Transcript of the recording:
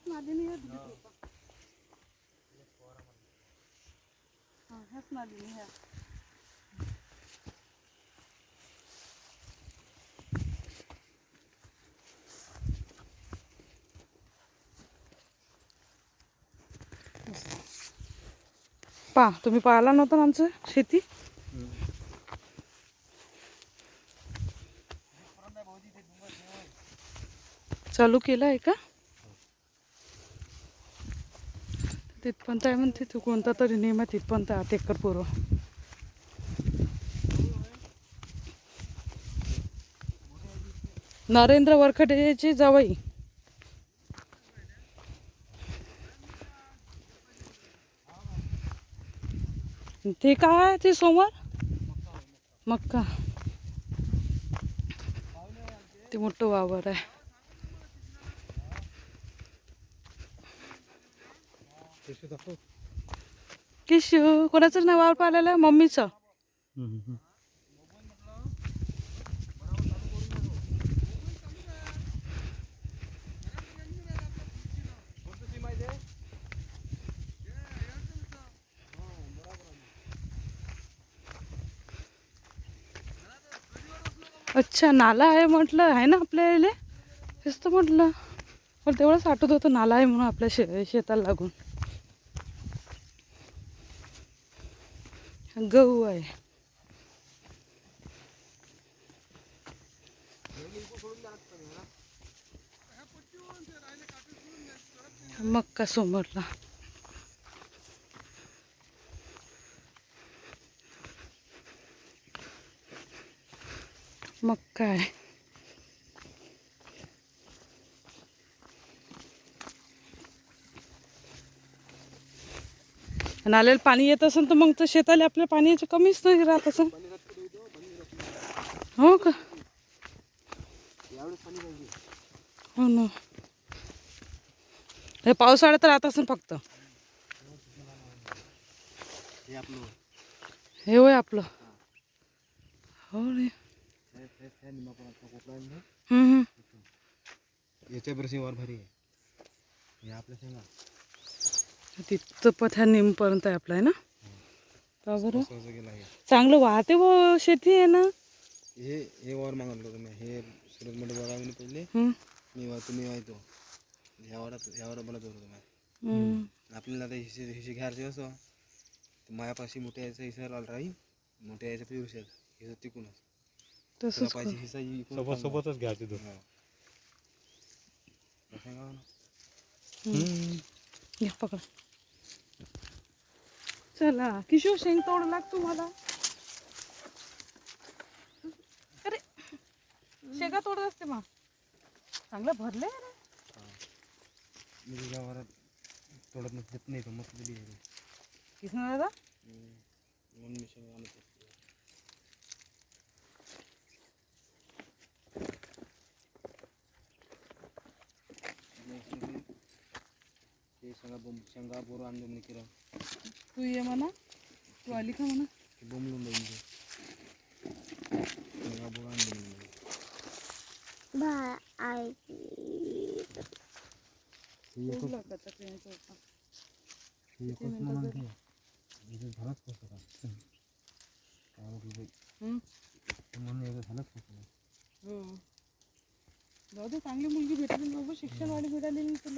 नादीने ह्या दिली होता. हा ह्याच नादीने ह्या. पा तुम्ही पाहिला नव्हता ना आमचं शेती. चालू केलं आहे का? तिथपर्यंत आहे म्हणते तू कोणता तरी नेम आहे तिथपर्यंत 8 एकर पूर्व. नरेंद्र वरखडेची जावई. ते काय ते समोर मक्का ते मोठं वावर आहे. किशू कोणाचं नाही वावर पाहिलेलं आहे मम्मीचं. अच्छा नाला आहे म्हटलं आहे ना आपल्या इले तेच तर म्हटलं पण तेवढंच आठवत होतं नाला आहे म्हणून आपल्या शेताला लागून. गहू आहे. मक्का समोरला. मक्का आहे. नाल्याला पाणी येत असेल तर मग तर शेताला आपल्या पाण्याची कमीच नाही राहत असेल. हो का? हो ना. हे पावसाळ्यात राहत असेल फक्त. हे होय आपलं. हो रे. याच्या वर भारी आहे. हे आपल्या शेंगा तिथं पथ्या नेमपर्यंत आहे आपलं आहे ना. का बरं चांगलं वाहते व शेती आहे ना. हे वर मागवलं होतं मी. हे सुरत मध्ये बघा मी पहिले मी वाहतो ह्यावर बनत होतो मी. आपल्याला आता हिशे घ्यायचे असो तर मायापाशी मोठ्या यायचा हिस्सा राहील मोठ्या यायचा पिऊस हे तिकूनच तसंच पाहिजे हिस्सा सोबतच घ्यायचे तो. घ्या पकड. चला किशोर शेंग तोड लाग तुम्हाला. अरे शेंगा तोडत असते मग चांगलं भरले रे. मी तुझ्यावर तोडत देत नाही तो मस्त दिली आहे. किसना दादा म्हणून मी शेंगा आणत असतो. शेंगा बोर आणलं मी किरा तू ये म्हणा तू आली का म्हणा बोंबलून जाईल शेंगा बोर आणलं मी. जाऊ दे चांगली मुलगी भेटली बाबा शिक्षणवाली मिळाली तर